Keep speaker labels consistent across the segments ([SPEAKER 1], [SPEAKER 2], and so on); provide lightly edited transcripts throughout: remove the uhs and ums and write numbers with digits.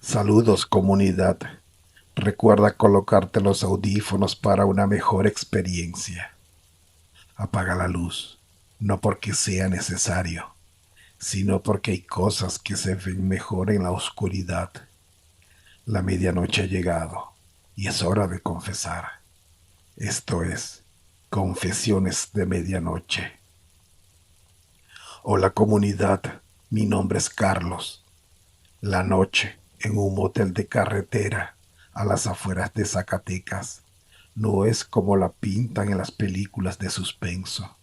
[SPEAKER 1] Saludos, comunidad. Recuerda colocarte los audífonos para una mejor experiencia. Apaga la luz, no porque sea necesario, sino porque hay cosas que se ven mejor en la oscuridad. La medianoche ha llegado y es hora de confesar. Esto es Confesiones de Medianoche. Hola, comunidad, mi nombre es Carlos. La noche, en un motel de carretera, a las afueras de Zacatecas, no es como la pintan en las películas de suspenso.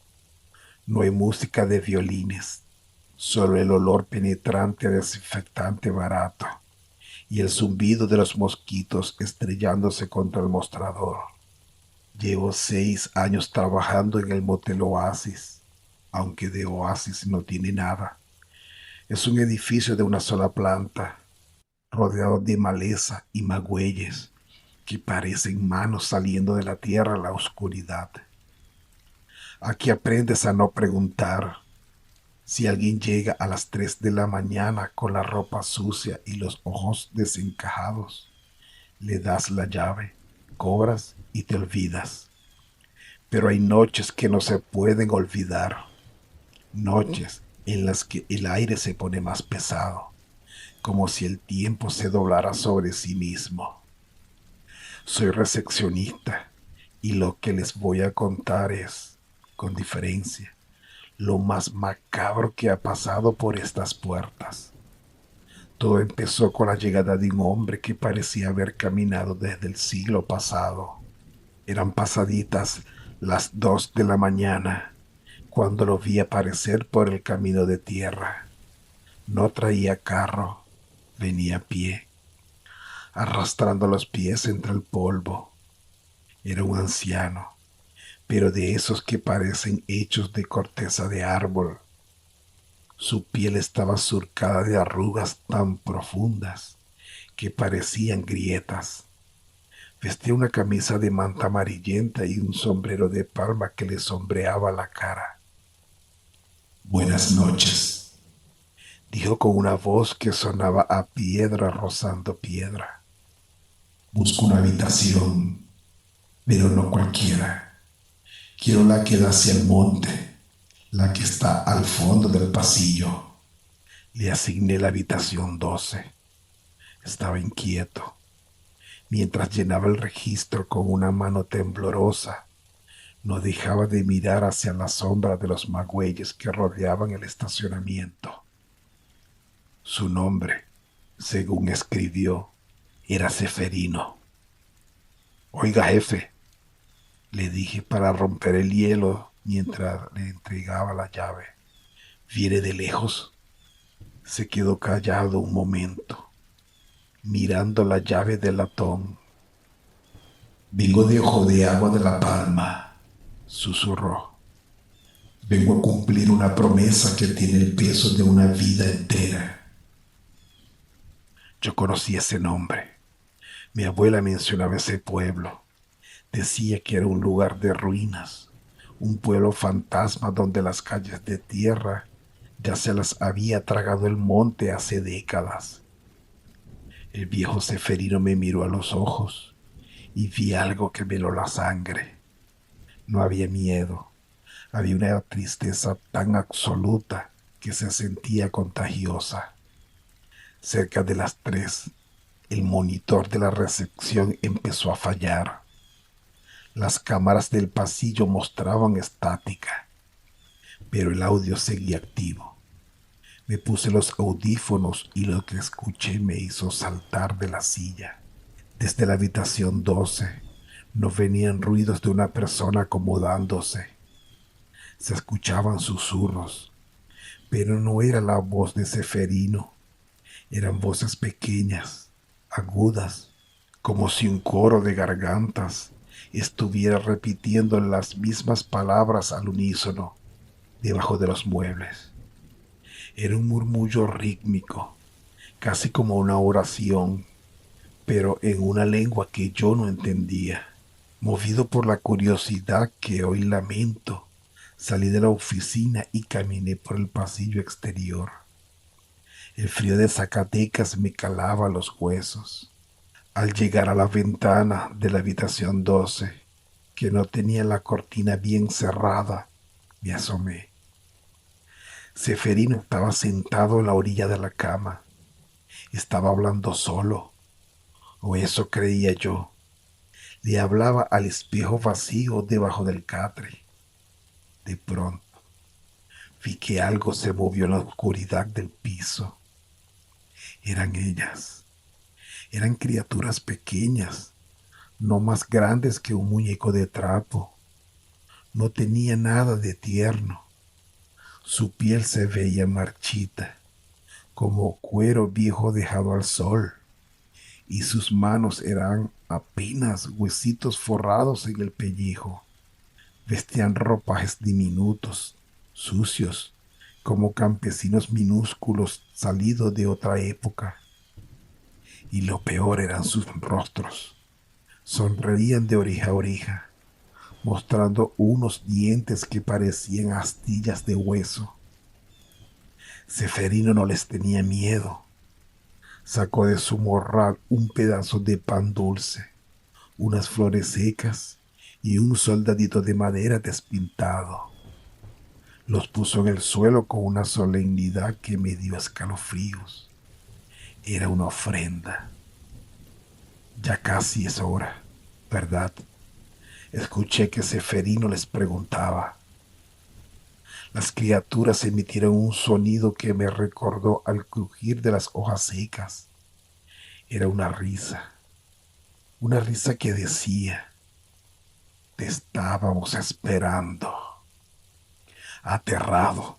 [SPEAKER 1] No hay música de violines, solo el olor penetrante a desinfectante barato y el zumbido de los mosquitos estrellándose contra el mostrador. Llevo 6 años trabajando en el motel Oasis, aunque de oasis no tiene nada. Es un edificio de una sola planta, rodeado de maleza y magüeyes que parecen manos saliendo de la tierra a la oscuridad. Aquí aprendes a no preguntar. Si alguien llega a las 3 de la mañana con la ropa sucia y los ojos desencajados, le das la llave, cobras y te olvidas. Pero hay noches que no se pueden olvidar, noches en las que el aire se pone más pesado, como si el tiempo se doblara sobre sí mismo. Soy recepcionista y lo que les voy a contar es, con diferencia, lo más macabro que ha pasado por estas puertas. Todo empezó con la llegada de un hombre que parecía haber caminado desde el siglo pasado. Eran pasaditas las 2 de la mañana cuando lo vi aparecer por el camino de tierra. No traía carro, venía a pie, arrastrando los pies entre el polvo. Era un anciano, pero de esos que parecen hechos de corteza de árbol. Su piel estaba surcada de arrugas tan profundas que parecían grietas. Vestía una camisa de manta amarillenta y un sombrero de palma que le sombreaba la cara.
[SPEAKER 2] Buenas noches.
[SPEAKER 1] Dijo con una voz que sonaba a piedra rozando piedra.
[SPEAKER 2] Busco una habitación, pero no cualquiera. Quiero la que da hacia el monte, la que está al fondo del pasillo.
[SPEAKER 1] Le asigné la habitación 12. Estaba inquieto. Mientras llenaba el registro con una mano temblorosa, no dejaba de mirar hacia la sombra de los magüeyes que rodeaban el estacionamiento. Su nombre, según escribió, era Seferino. Oiga, jefe, le dije para romper el hielo mientras le entregaba la llave. ¿Viene de lejos? Se quedó callado un momento, mirando la llave del latón.
[SPEAKER 2] Vengo de Ojo de Agua de La Palma.
[SPEAKER 1] Susurró.
[SPEAKER 2] Vengo a cumplir una promesa que tiene el peso de una vida entera.
[SPEAKER 1] Yo conocí ese nombre. Mi abuela mencionaba ese pueblo. Decía que era un lugar de ruinas, un pueblo fantasma donde las calles de tierra ya se las había tragado el monte hace décadas. El viejo Seferino me miró a los ojos y vi algo que me heló la sangre. No había miedo, había una tristeza tan absoluta que se sentía contagiosa. Cerca de las 3, el monitor de la recepción empezó a fallar. Las cámaras del pasillo mostraban estática, pero el audio seguía activo. Me puse los audífonos y lo que escuché me hizo saltar de la silla. Desde la habitación 12 no venían ruidos de una persona acomodándose. Se escuchaban susurros, pero no era la voz de Seferino. Eran voces pequeñas, agudas, como si un coro de gargantas estuviera repitiendo las mismas palabras al unísono debajo de los muebles. Era un murmullo rítmico, casi como una oración, pero en una lengua que yo no entendía. Movido por la curiosidad que hoy lamento, salí de la oficina y caminé por el pasillo exterior. El frío de Zacatecas me calaba los huesos. Al llegar a la ventana de la habitación 12, que no tenía la cortina bien cerrada, me asomé. Seferino estaba sentado en la orilla de la cama. Estaba hablando solo, o eso creía yo. Le hablaba al espejo vacío debajo del catre. De pronto, vi que algo se movió en la oscuridad del piso. Eran ellas. Eran criaturas pequeñas, no más grandes que un muñeco de trapo. No tenía nada de tierno. Su piel se veía marchita, como cuero viejo dejado al sol, y sus manos eran apenas huesitos forrados en el pellejo. Vestían ropajes diminutos, sucios, como campesinos minúsculos salidos de otra época. Y lo peor eran sus rostros. Sonreían de oreja a oreja, mostrando unos dientes que parecían astillas de hueso. Seferino no les tenía miedo. Sacó de su morral un pedazo de pan dulce, unas flores secas y un soldadito de madera despintado. Los puso en el suelo con una solemnidad que me dio escalofríos. Era una ofrenda. Ya casi es hora, ¿verdad? Escuché que Seferino les preguntaba. Las criaturas emitieron un sonido que me recordó al crujir de las hojas secas. Era una risa que decía, te estábamos esperando. Aterrado,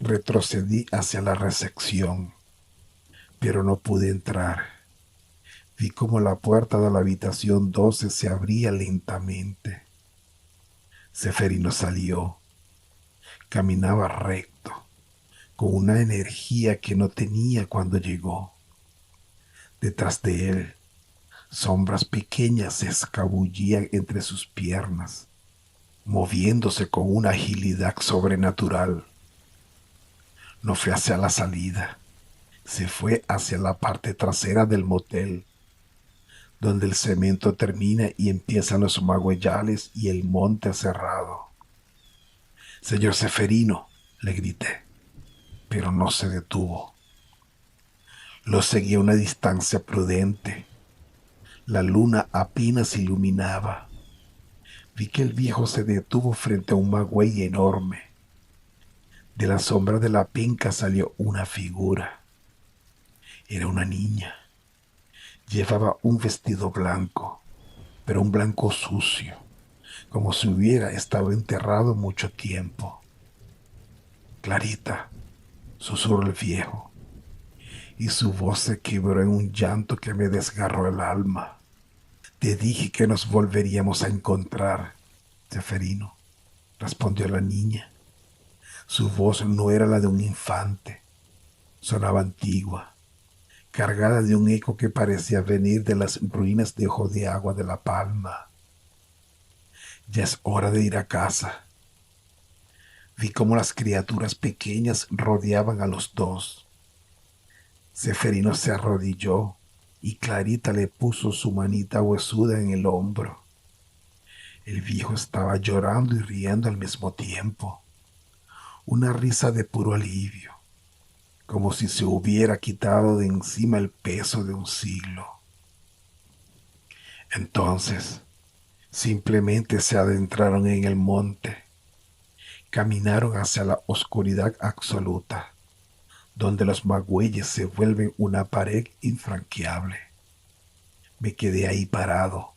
[SPEAKER 1] retrocedí hacia la recepción, pero no pude entrar. Vi como la puerta de la habitación 12 se abría lentamente. Seferino salió. Caminaba recto, con una energía que no tenía cuando llegó. Detrás de él, sombras pequeñas se escabullían entre sus piernas, moviéndose con una agilidad sobrenatural. No fue hacia la salida, se fue hacia la parte trasera del motel, donde el cemento termina y empiezan los magüeyales y el monte cerrado. Señor Seferino, le grité, pero no se detuvo. Lo seguí a una distancia prudente. La luna apenas iluminaba. Vi que el viejo se detuvo frente a un magüey enorme. De la sombra de la penca salió una figura. Era una niña. Llevaba un vestido blanco, pero un blanco sucio, como si hubiera estado enterrado mucho tiempo. Clarita, susurró el viejo, y su voz se quebró en un llanto que me desgarró el alma. Te dije que nos volveríamos a encontrar, Seferino, respondió la niña. Su voz no era la de un infante, sonaba antigua, cargada de un eco que parecía venir de las ruinas de Ojo de Agua de La Palma. Ya es hora de ir a casa. Vi cómo las criaturas pequeñas rodeaban a los dos. Seferino se arrodilló y Clarita le puso su manita huesuda en el hombro. El viejo estaba llorando y riendo al mismo tiempo. Una risa de puro alivio, como si se hubiera quitado de encima el peso de un siglo. Entonces, simplemente se adentraron en el monte. Caminaron hacia la oscuridad absoluta, donde los magüeyes se vuelven una pared infranqueable. Me quedé ahí parado,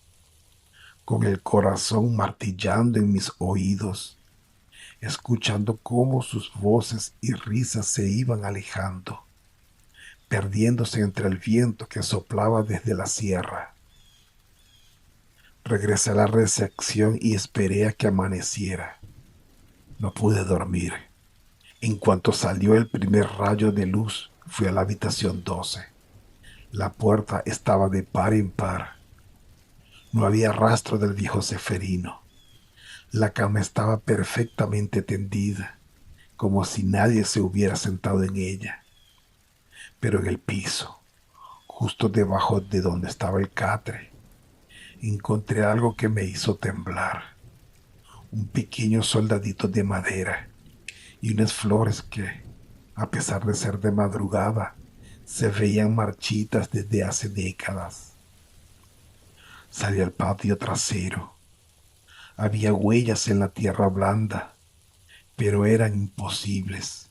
[SPEAKER 1] con el corazón martillando en mis oídos, escuchando cómo sus voces y risas se iban alejando, perdiéndose entre el viento que soplaba desde la sierra. Regresé a la recepción y esperé a que amaneciera. No pude dormir. En cuanto salió el primer rayo de luz, fui a la habitación 12. La puerta estaba de par en par. No había rastro del viejo Seferino. La cama estaba perfectamente tendida, como si nadie se hubiera sentado en ella. pero en el piso, justo debajo de donde estaba el catre, encontré algo que me hizo temblar. Un pequeño soldadito de madera y unas flores que, a pesar de ser de madrugada, se veían marchitas desde hace décadas. Salí al patio trasero. Había huellas en la tierra blanda, pero eran imposibles.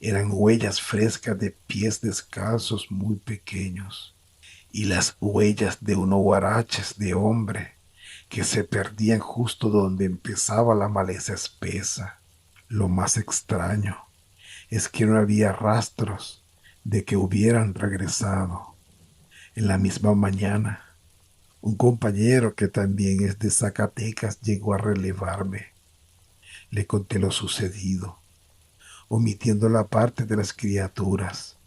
[SPEAKER 1] Eran huellas frescas de pies descalzos muy pequeños y las huellas de unos guaraches de hombre que se perdían justo donde empezaba la maleza espesa. Lo más extraño es que no había rastros de que hubieran regresado. En la misma mañana, un compañero que también es de Zacatecas llegó a relevarme. Le conté lo sucedido, omitiendo la parte de las criaturas,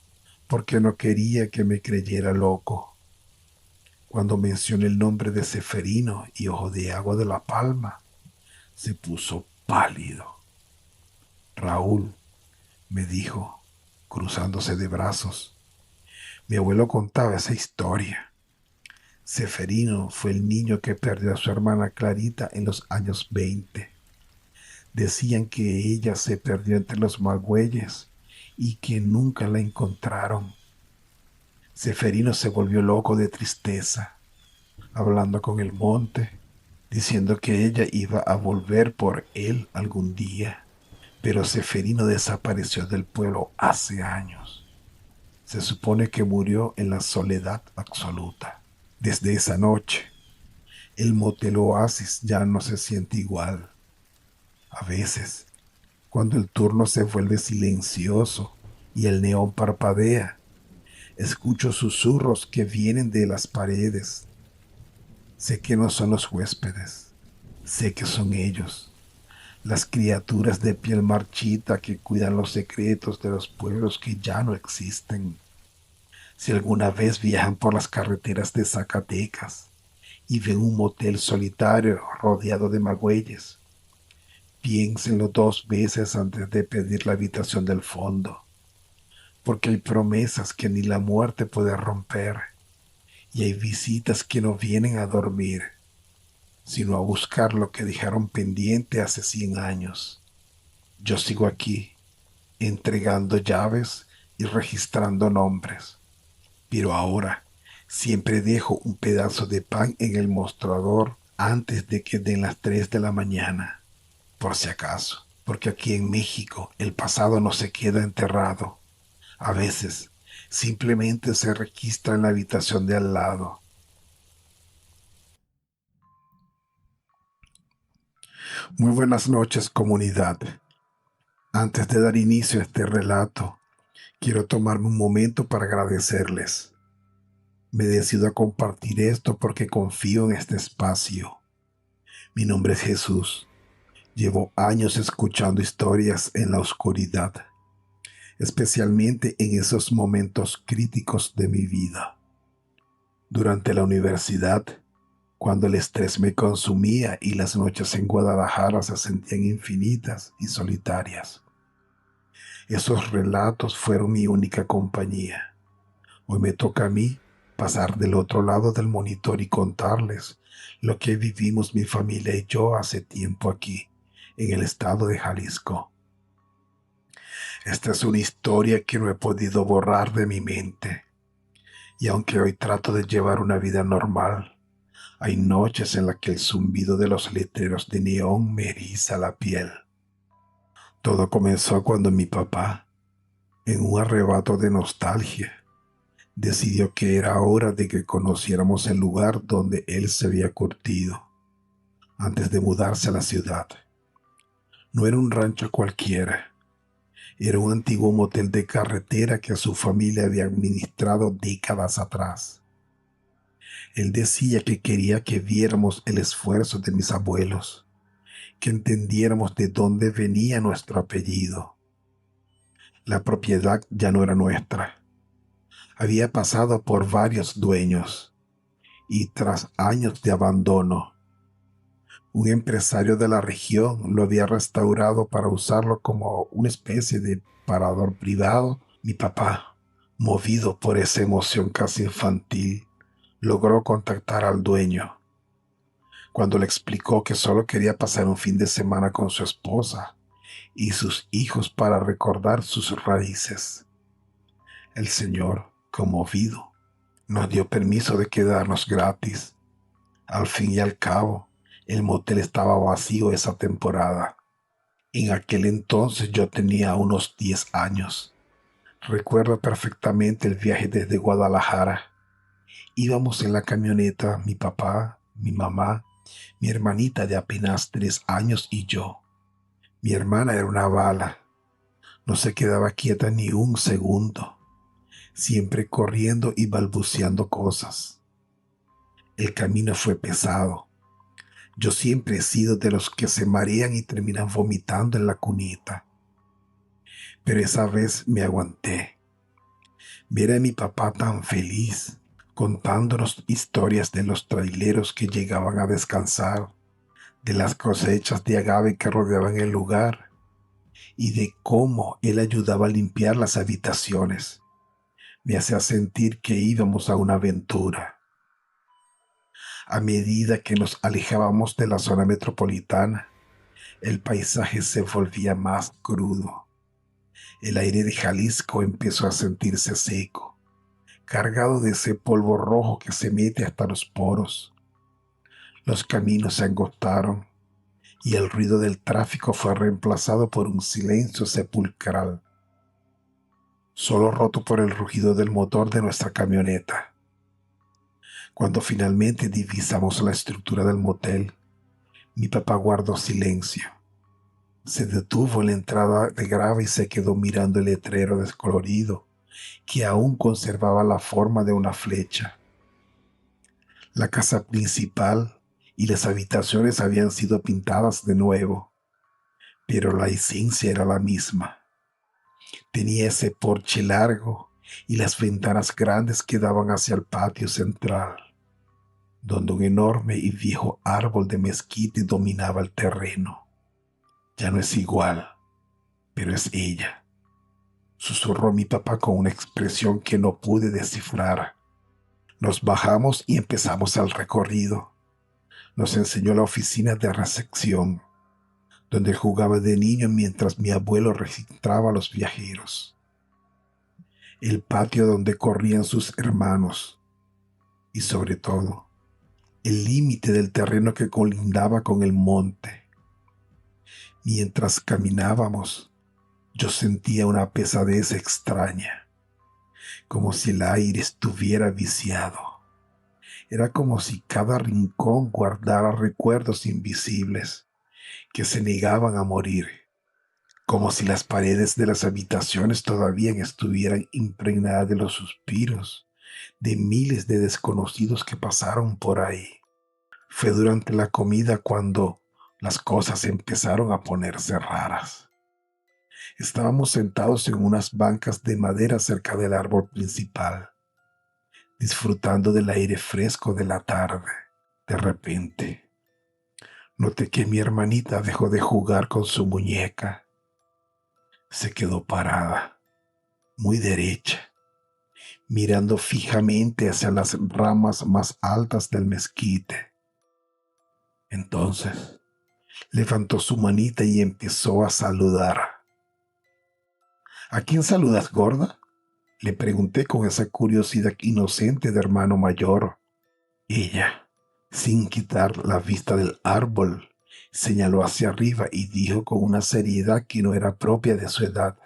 [SPEAKER 1] porque no quería que me creyera loco. Cuando mencioné el nombre de Ceferino y Ojo de Agua de la Palma, se puso pálido. Raúl, me dijo, cruzándose de brazos, mi abuelo contaba esa historia. Ceferino fue el niño que perdió a su hermana Clarita en los años 20. Decían que ella se perdió entre los magüeyes y que nunca la encontraron. Ceferino se volvió loco de tristeza, hablando con el monte, diciendo que ella iba a volver por él algún día. Pero Ceferino desapareció del pueblo hace años. Se supone que murió en la soledad absoluta. Desde esa noche, el motel Oasis ya no se siente igual. A veces, cuando el turno se vuelve silencioso y el neón parpadea, escucho susurros que vienen de las paredes. Sé que no son los huéspedes, sé que son ellos, las criaturas de piel marchita que cuidan los secretos de los pueblos que ya no existen. Si alguna vez viajan por las carreteras de Zacatecas y ven un motel solitario rodeado de magüeyes, piénsenlo 2 veces antes de pedir la habitación del fondo, porque hay promesas que ni la muerte puede romper y hay visitas que no vienen a dormir, sino a buscar lo que dejaron pendiente hace 100 años. Yo sigo aquí, entregando llaves y registrando nombres, pero ahora siempre dejo un pedazo de pan en el mostrador antes de que den las 3 de la mañana, por si acaso, porque aquí en México el pasado no se queda enterrado. A veces simplemente se registra en la habitación de al lado. Muy buenas noches, comunidad. Antes de dar inicio a este relato, quiero tomarme un momento para agradecerles. Me decido a compartir esto porque confío en este espacio. Mi nombre es Jesús. Llevo años escuchando historias en la oscuridad, especialmente en esos momentos críticos de mi vida. Durante la universidad, cuando el estrés me consumía y las noches en Guadalajara se sentían infinitas y solitarias. Esos relatos fueron mi única compañía. Hoy me toca a mí pasar del otro lado del monitor y contarles lo que vivimos mi familia y yo hace tiempo aquí, en el estado de Jalisco. Esta es una historia que no he podido borrar de mi mente, y aunque hoy trato de llevar una vida normal, hay noches en las que el zumbido de los letreros de neón me eriza la piel. Todo comenzó cuando mi papá, en un arrebato de nostalgia, decidió que era hora de que conociéramos el lugar donde él se había curtido antes de mudarse a la ciudad. No era un rancho cualquiera, era un antiguo motel de carretera que su familia había administrado décadas atrás. Él decía que quería que viéramos el esfuerzo de mis abuelos, que entendiéramos de dónde venía nuestro apellido. La propiedad ya no era nuestra. Había pasado por varios dueños y tras años de abandono, un empresario de la región lo había restaurado para usarlo como una especie de parador privado. Mi papá, Movido por esa emoción casi infantil, logró contactar al dueño. Cuando le explicó que solo quería pasar un fin de semana con su esposa y sus hijos para recordar sus raíces, el señor, conmovido, nos dio permiso de quedarnos gratis. Al fin y al cabo, el motel estaba vacío esa temporada. En aquel entonces yo tenía unos 10 años. Recuerdo perfectamente el viaje desde Guadalajara. Íbamos en la camioneta, mi papá, mi mamá, mi hermanita de apenas 3 años y yo. Mi hermana era una bala. No se quedaba quieta ni un segundo, siempre corriendo y balbuceando cosas. El camino fue pesado. Yo siempre he sido de los que se marean y terminan vomitando en la cunita. Pero esa vez me aguanté. Ver a mi papá tan feliz, contándonos historias de los traileros que llegaban a descansar, de las cosechas de agave que rodeaban el lugar y de cómo él ayudaba a limpiar las habitaciones, me hacía sentir que íbamos a una aventura. A medida que nos alejábamos de la zona metropolitana, el paisaje se volvía más crudo. El aire de Jalisco empezó a sentirse seco, cargado de ese polvo rojo que se mete hasta los poros. Los caminos se angostaron y el ruido del tráfico fue reemplazado por un silencio sepulcral, solo roto por el rugido del motor de nuestra camioneta. Cuando finalmente divisamos la estructura del motel, mi papá guardó silencio. Se detuvo en la entrada de grava y se quedó mirando el letrero descolorido que aún conservaba la forma de una flecha. La casa principal y las habitaciones habían sido pintadas de nuevo, pero la esencia era la misma. Tenía ese porche largo y las ventanas grandes que daban hacia el patio central, donde un enorme y viejo árbol de mezquite dominaba el terreno. Ya no es igual, pero es ella, susurró mi papá con una expresión que no pude descifrar. Nos bajamos y empezamos el recorrido. Nos enseñó la oficina de recepción, donde él jugaba de niño mientras mi abuelo registraba a los viajeros. El patio donde corrían sus hermanos y, sobre todo, el límite del terreno que colindaba con el monte. Mientras caminábamos, yo sentía una pesadez extraña, como si el aire estuviera viciado. Era como si cada rincón guardara recuerdos invisibles que se negaban a morir, como si las paredes de las habitaciones todavía estuvieran impregnadas de los suspiros de miles de desconocidos que pasaron por ahí. Fue durante la comida cuando las cosas empezaron a ponerse raras. Estábamos sentados en unas bancas de madera cerca del árbol principal, disfrutando del aire fresco de la tarde. De repente, noté que mi hermanita dejó de jugar con su muñeca. Se quedó parada, muy derecha, mirando fijamente hacia las ramas más altas del mezquite. Entonces, levantó su manita y empezó a saludar. ¿A quién saludas, gorda?, le pregunté con esa curiosidad inocente de hermano mayor. Ella, sin quitar la vista del árbol, señaló hacia arriba y dijo con una seriedad que no era propia de su edad: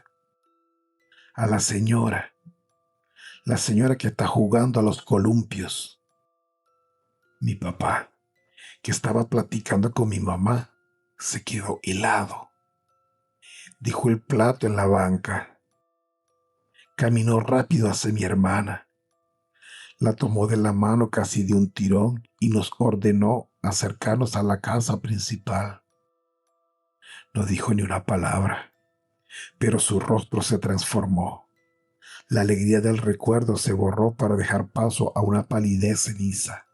[SPEAKER 1] a la señora que está jugando a los columpios. Mi papá, que estaba platicando con mi mamá, se quedó helado. Dejó el plato en la banca. Caminó rápido hacia mi hermana. La tomó de la mano casi de un tirón y nos ordenó acercarnos a la casa principal. No dijo ni una palabra, pero su rostro se transformó. La alegría del recuerdo se borró para dejar paso a una palidez ceniza.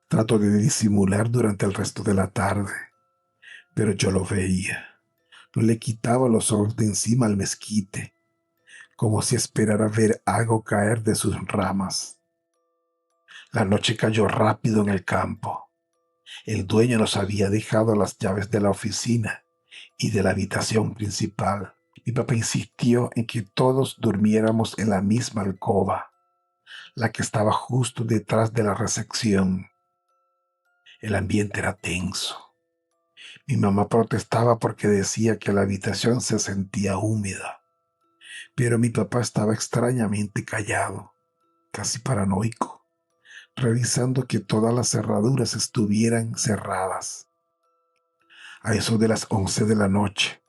[SPEAKER 1] Trató de disimular durante el resto de la tarde, pero yo lo veía. No le quitaba los ojos de encima al mezquite, como si esperara ver algo caer de sus ramas. La noche cayó rápido en el campo. El dueño nos había dejado las llaves de la oficina y de la habitación principal. Mi papá insistió en que todos durmiéramos en la misma alcoba, la que estaba justo detrás de la recepción. El ambiente era tenso. Mi mamá protestaba porque decía que la habitación se sentía húmeda, pero mi papá estaba extrañamente callado, casi paranoico, revisando que todas las cerraduras estuvieran cerradas. A eso de las 11 de la noche,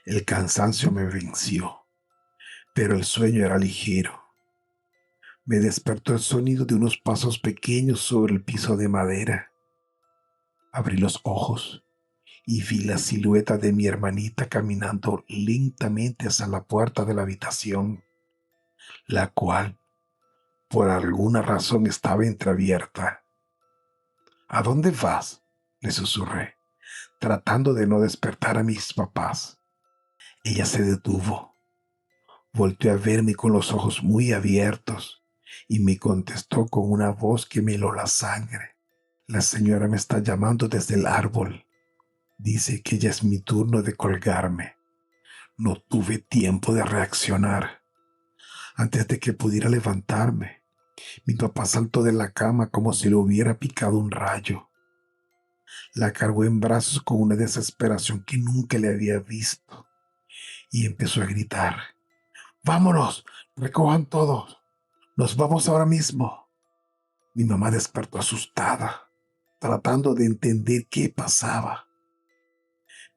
[SPEAKER 1] el cansancio me venció, pero el sueño era ligero. Me despertó el sonido de unos pasos pequeños sobre el piso de madera. Abrí los ojos y vi la silueta de mi hermanita caminando lentamente hacia la puerta de la habitación, la cual, por alguna razón, estaba entreabierta. ¿A dónde vas?, le susurré, tratando de no despertar a mis papás. Ella se detuvo, volteó a verme con los ojos muy abiertos y me contestó con una voz que me heló la sangre. La señora me está llamando desde el árbol. Dice que ya es mi turno de colgarme. No tuve tiempo de reaccionar. Antes de que pudiera levantarme, mi papá saltó de la cama como si le hubiera picado un rayo. La cargó en brazos con una desesperación que nunca le había visto y empezó a gritar: ¡Vámonos! ¡Recojan todos! ¡Nos vamos ahora mismo! Mi mamá despertó asustada, tratando de entender qué pasaba.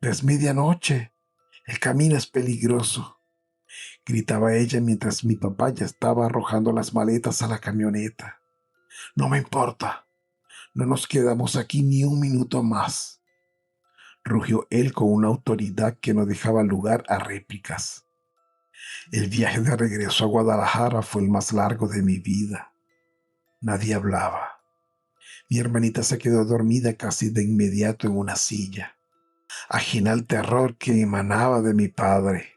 [SPEAKER 1] Es medianoche. El camino es peligroso, gritaba ella mientras mi papá ya estaba arrojando las maletas a la camioneta. No me importa. No nos quedamos aquí ni un minuto más, rugió él con una autoridad que no dejaba lugar a réplicas. El viaje de regreso a Guadalajara fue el más largo de mi vida. Nadie hablaba. Mi hermanita se quedó dormida casi de inmediato en una silla, ajena al terror que emanaba de mi padre.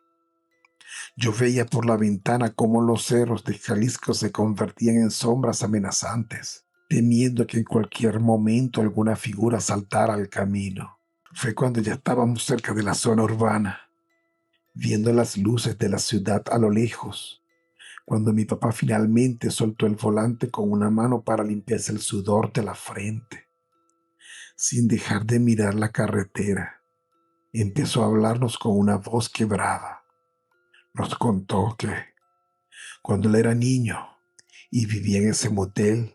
[SPEAKER 1] Yo veía por la ventana cómo los cerros de Jalisco se convertían en sombras amenazantes, temiendo que en cualquier momento alguna figura saltara al camino. Fue cuando ya estábamos cerca de la zona urbana, viendo las luces de la ciudad a lo lejos, cuando mi papá finalmente soltó el volante con una mano para limpiarse el sudor de la frente. Sin dejar de mirar la carretera, empezó a hablarnos con una voz quebrada. Nos contó que, cuando él era niño y vivía en ese motel,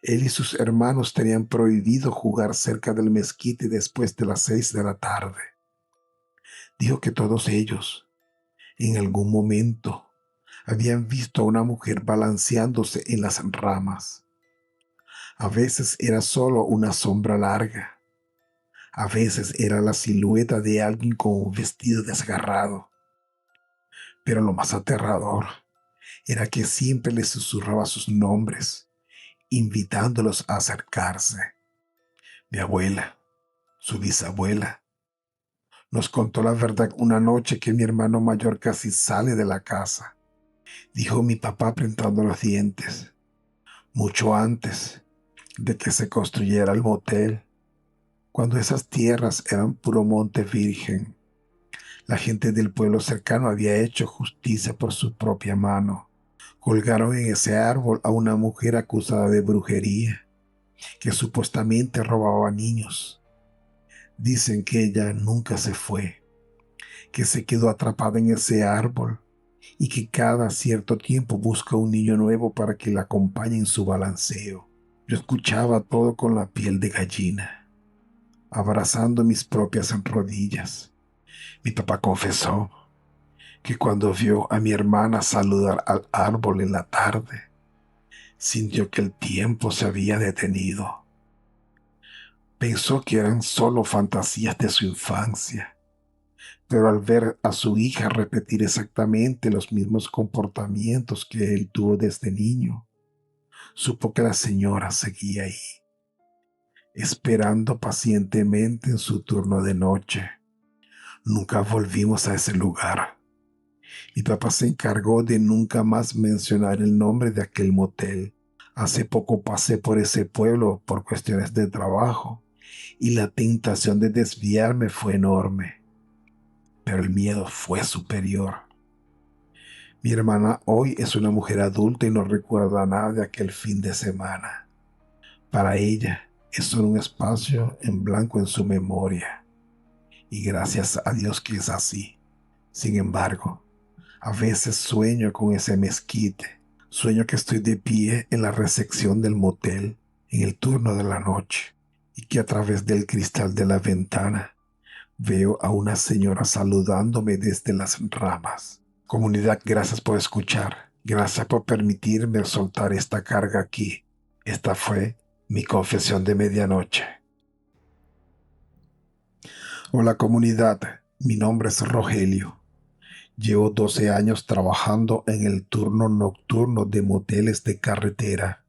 [SPEAKER 1] él y sus hermanos tenían prohibido jugar cerca del mezquite después de las 6 de la tarde. Dijo que todos ellos, en algún momento, habían visto a una mujer balanceándose en las ramas. A veces era solo una sombra larga. A veces era la silueta de alguien con un vestido desgarrado. Pero lo más aterrador era que siempre les susurraba sus nombres, invitándolos a acercarse. Mi abuela, su bisabuela, nos contó la verdad una noche que mi hermano mayor casi sale de la casa. Dijo mi papá apretando los dientes, mucho antes de que se construyera el motel, cuando esas tierras eran puro monte virgen. La gente del pueblo cercano había hecho justicia por su propia mano. Colgaron en ese árbol a una mujer acusada de brujería, que supuestamente robaba niños. Dicen que ella nunca se fue, que se quedó atrapada en ese árbol y que cada cierto tiempo busca un niño nuevo para que la acompañe en su balanceo. Yo escuchaba todo con la piel de gallina, abrazando mis propias rodillas. Mi papá confesó que cuando vio a mi hermana saludar al árbol en la tarde, sintió que el tiempo se había detenido. Pensó que eran solo fantasías de su infancia, pero al ver a su hija repetir exactamente los mismos comportamientos que él tuvo desde niño, supo que la señora seguía ahí, esperando pacientemente en su turno de noche. Nunca volvimos a ese lugar. Mi papá se encargó de nunca más mencionar el nombre de aquel motel. Hace poco pasé por ese pueblo por cuestiones de trabajo y la tentación de desviarme fue enorme, pero el miedo fue superior. Mi hermana hoy es una mujer adulta y no recuerda nada de aquel fin de semana. Para ella es solo un espacio en blanco en su memoria y gracias a Dios que es así. Sin embargo, a veces sueño con ese mezquite. Sueño que estoy de pie en la recepción del motel en el turno de la noche y que a través del cristal de la ventana veo a una señora saludándome desde las ramas. Comunidad, gracias por escuchar. Gracias por permitirme soltar esta carga aquí. Esta fue mi confesión de medianoche. Hola comunidad, mi nombre es Rogelio. Llevo 12 años trabajando en el turno nocturno de moteles de carretera,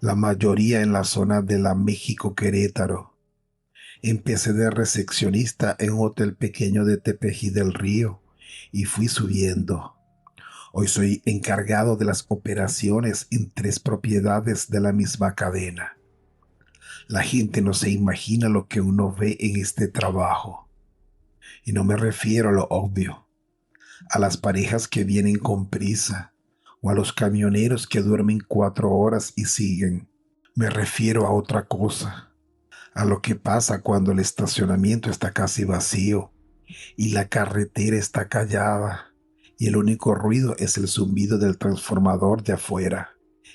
[SPEAKER 1] la mayoría en la zona de la México Querétaro. Empecé de recepcionista en un hotel pequeño de Tepeji del Río y fui subiendo. Hoy soy encargado de las operaciones en 3 propiedades de la misma cadena. La gente no se imagina lo que uno ve en este trabajo. Y no me refiero a lo obvio, a las parejas que vienen con prisa o a los camioneros que duermen 4 horas y siguen. Me refiero a otra cosa, a lo que pasa cuando el estacionamiento está casi vacío y la carretera está callada y el único ruido es el zumbido del transformador de afuera.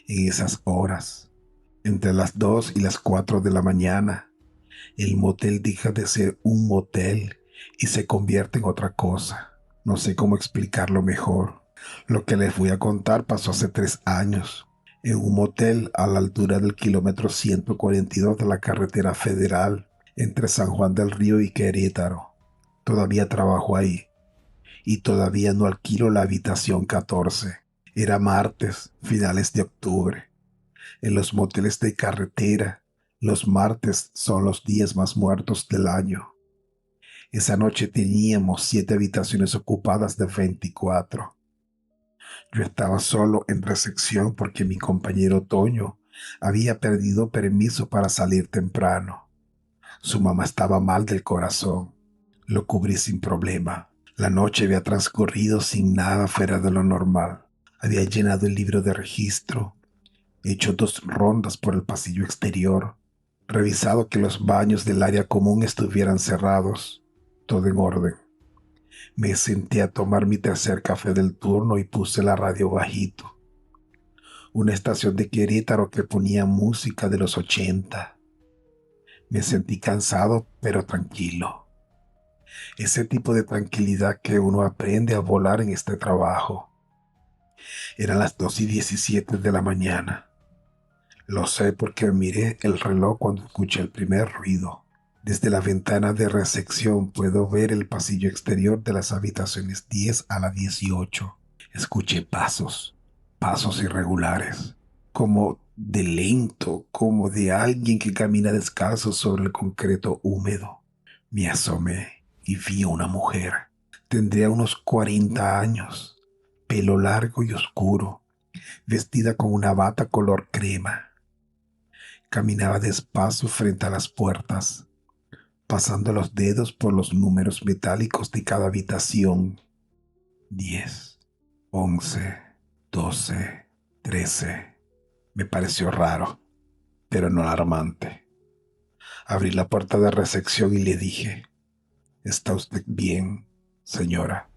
[SPEAKER 1] En esas horas, entre las 2 y las 4 de la mañana, el motel deja de ser un motel y se convierte en otra cosa. No sé cómo explicarlo mejor. Lo que les voy a contar pasó hace 3 años, en un motel a la altura del kilómetro 142 de la carretera federal, entre San Juan del Río y Querétaro. Todavía trabajo ahí y todavía no alquilo la habitación 14. Era martes, finales de octubre. En los moteles de carretera, los martes son los días más muertos del año. Esa noche teníamos 7 habitaciones ocupadas de 24. Yo estaba solo en recepción porque mi compañero Toño había perdido permiso para salir temprano. Su mamá estaba mal del corazón. Lo cubrí sin problema. La noche había transcurrido sin nada fuera de lo normal. Había llenado el libro de registro, hecho 2 rondas por el pasillo exterior, revisado que los baños del área común estuvieran cerrados, todo en orden. Me senté a tomar mi tercer café del turno y puse la radio bajito. Una estación de Querétaro que ponía música de los 80. Me sentí cansado, pero tranquilo. Ese tipo de tranquilidad que uno aprende a volar en este trabajo. Eran las 2:17 de la mañana. Lo sé porque miré el reloj cuando escuché el primer ruido. Desde la ventana de recepción puedo ver el pasillo exterior de las habitaciones 10 a la 18. Escuché pasos, pasos irregulares, como de lento, como de alguien que camina descalzo sobre el concreto húmedo. Me asomé y vi a una mujer. Tendría unos 40 años, pelo largo y oscuro, vestida con una bata color crema. Caminaba despacio frente a las puertas, pasando los dedos por los números metálicos de cada habitación. 10, 11, 12, 13. Me pareció raro, pero no alarmante. Abrí la puerta de recepción y le dije: ¿Está usted bien, señora?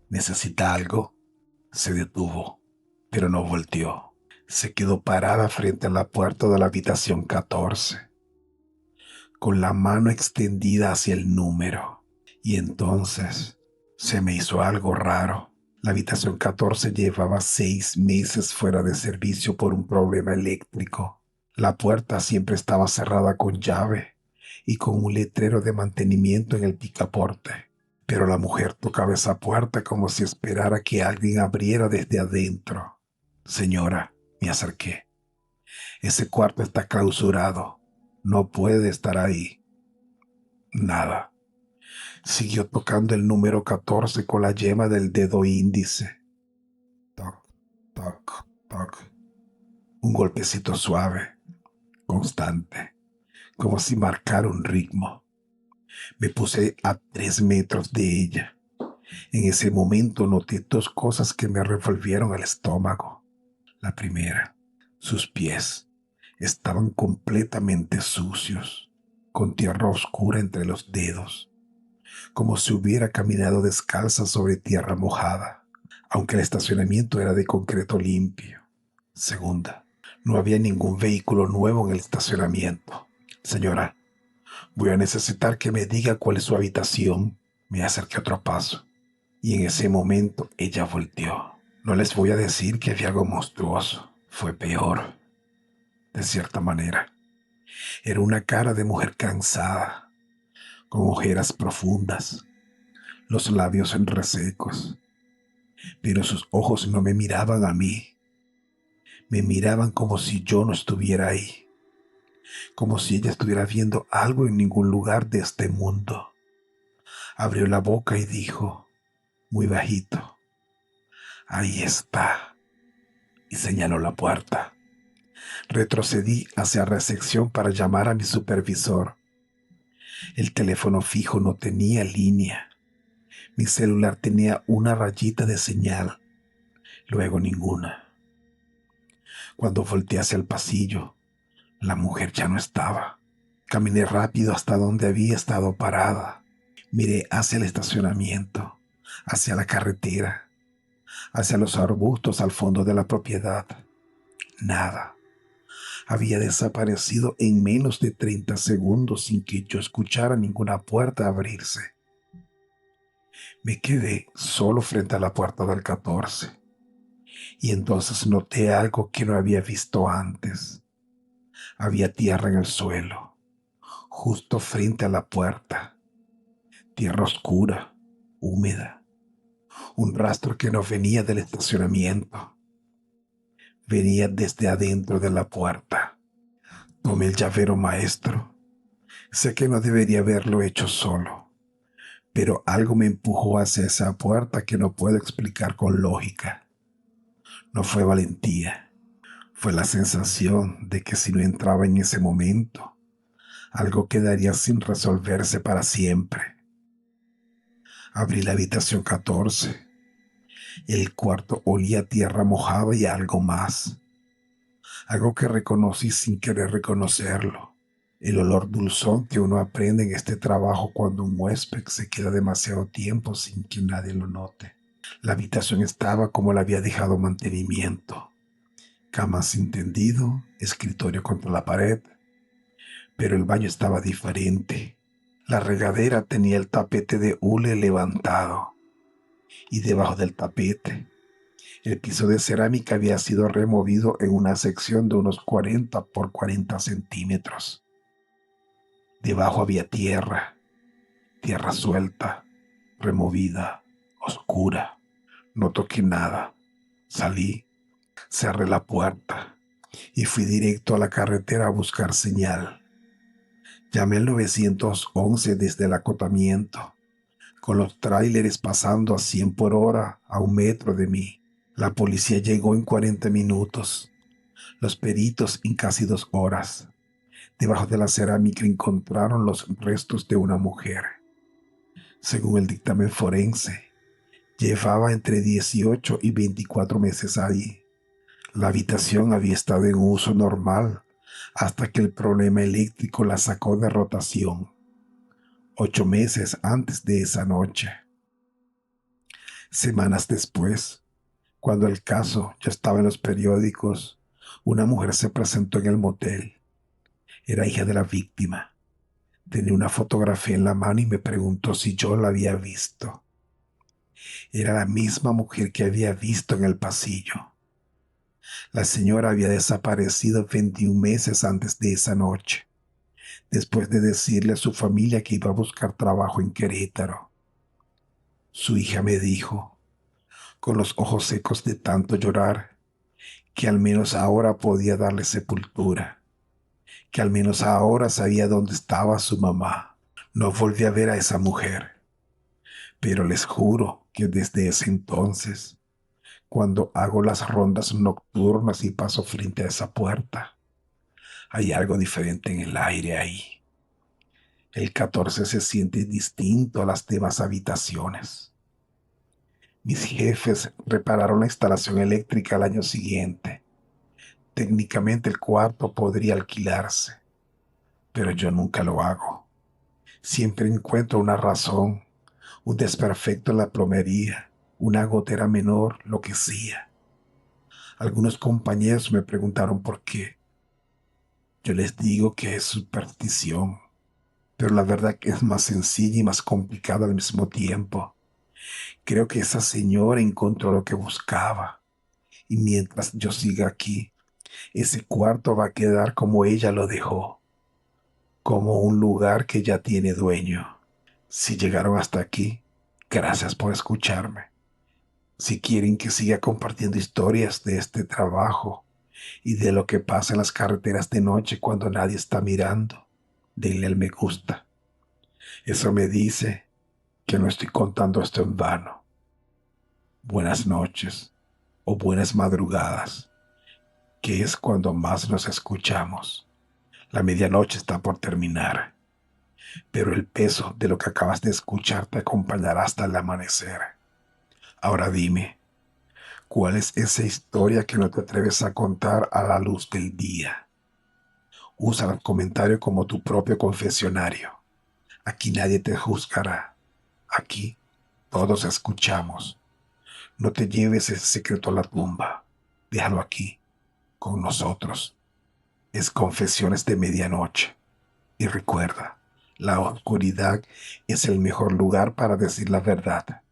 [SPEAKER 1] ¿Necesita algo? Se detuvo, pero no volteó. Se quedó parada frente a la puerta de la habitación 14, con la mano extendida hacia el número. Y entonces se me hizo algo raro. La habitación 14 llevaba 6 meses fuera de servicio por un problema eléctrico. La puerta siempre estaba cerrada con llave y con un letrero de mantenimiento en el picaporte. Pero la mujer tocaba esa puerta como si esperara que alguien abriera desde adentro. Señora, me acerqué. Ese cuarto está clausurado. No puede estar ahí. Nada. Siguió tocando el número 14 con la yema del dedo índice. Toc, toc, toc. Un golpecito suave, constante, como si marcara un ritmo. Me puse a 3 metros de ella. En ese momento noté dos cosas que me revolvieron el estómago. La primera, sus pies estaban completamente sucios, con tierra oscura entre los dedos, como si hubiera caminado descalza sobre tierra mojada, aunque el estacionamiento era de concreto limpio. Segunda, no había ningún vehículo nuevo en el estacionamiento. Señora, voy a necesitar que me diga cuál es su habitación. Me acerqué otro paso y en ese momento ella volteó. No les voy a decir que vi algo monstruoso. Fue peor, de cierta manera. Era una cara de mujer cansada, con ojeras profundas, los labios resecos, pero sus ojos no me miraban a mí. Me miraban como si yo no estuviera ahí, como si ella estuviera viendo algo en ningún lugar de este mundo. Abrió la boca y dijo, muy bajito, ahí está, y señaló la puerta. Retrocedí hacia recepción para llamar a mi supervisor. El teléfono fijo no tenía línea. Mi celular tenía una rayita de señal, luego ninguna. Cuando volteé hacia el pasillo, la mujer ya no estaba. Caminé rápido hasta donde había estado parada. Miré hacia el estacionamiento, hacia la carretera, hacia los arbustos al fondo de la propiedad. Nada. Había desaparecido en menos de 30 segundos sin que yo escuchara ninguna puerta abrirse. Me quedé solo frente a la puerta del 14 y entonces noté algo que no había visto antes. Había tierra en el suelo, justo frente a la puerta. Tierra oscura, húmeda. Un rastro que no venía del estacionamiento. Venía desde adentro de la puerta. Tomé el llavero maestro. Sé que no debería haberlo hecho solo, pero algo me empujó hacia esa puerta que no puedo explicar con lógica. No fue valentía, fue la sensación de que si no entraba en ese momento, algo quedaría sin resolverse para siempre. Abrí la habitación 14. El cuarto olía a tierra mojada y a algo más. Algo que reconocí sin querer reconocerlo. El olor dulzón que uno aprende en este trabajo cuando un huésped se queda demasiado tiempo sin que nadie lo note. La habitación estaba como la había dejado mantenimiento. Cama sin tendido, escritorio contra la pared. Pero el baño estaba diferente. La regadera tenía el tapete de hule levantado. Y debajo del tapete, el piso de cerámica había sido removido en una sección de unos 40 por 40 centímetros. Debajo había tierra, tierra suelta, removida, oscura. No toqué nada. Salí, cerré la puerta y fui directo a la carretera a buscar señal. Llamé al 911 desde el acotamiento, con los tráileres pasando a 100 por hora a 1 metro de mí. La policía llegó en 40 minutos, los peritos en casi 2 horas. Debajo de la cerámica encontraron los restos de una mujer. Según el dictamen forense, llevaba entre 18 y 24 meses ahí. La habitación había estado en uso normal hasta que el problema eléctrico la sacó de rotación, 8 meses antes de esa noche. Semanas después, cuando el caso ya estaba en los periódicos, una mujer se presentó en el motel. Era hija de la víctima. Tenía una fotografía en la mano y me preguntó si yo la había visto. Era la misma mujer que había visto en el pasillo. La señora había desaparecido 21 meses antes de esa noche, después de decirle a su familia que iba a buscar trabajo en Querétaro. Su hija me dijo, con los ojos secos de tanto llorar, que al menos ahora podía darle sepultura, que al menos ahora sabía dónde estaba su mamá. No volví a ver a esa mujer. Pero les juro que desde ese entonces, cuando hago las rondas nocturnas y paso frente a esa puerta, hay algo diferente en el aire ahí. El 14 se siente distinto a las demás habitaciones. Mis jefes repararon la instalación eléctrica al año siguiente. Técnicamente el cuarto podría alquilarse, pero yo nunca lo hago. Siempre encuentro una razón, un desperfecto en la plomería, una gotera menor, lo que sea. Algunos compañeros me preguntaron por qué. Yo les digo que es superstición, pero la verdad que es más sencilla y más complicada al mismo tiempo. Creo que esa señora encontró lo que buscaba, y mientras yo siga aquí, ese cuarto va a quedar como ella lo dejó, como un lugar que ya tiene dueño. Si llegaron hasta aquí, gracias por escucharme. Si quieren que siga compartiendo historias de este trabajo y de lo que pasa en las carreteras de noche cuando nadie está mirando, denle al me gusta. Eso me dice que no estoy contando esto en vano. Buenas noches o buenas madrugadas, que es cuando más nos escuchamos. La medianoche está por terminar, pero el peso de lo que acabas de escuchar te acompañará hasta el amanecer. Ahora dime, ¿cuál es esa historia que no te atreves a contar a la luz del día? Usa el comentario como tu propio confesionario. Aquí nadie te juzgará. Aquí todos escuchamos. No te lleves ese secreto a la tumba. Déjalo aquí, con nosotros. Es Confesiones de Medianoche. Y recuerda, la oscuridad es el mejor lugar para decir la verdad.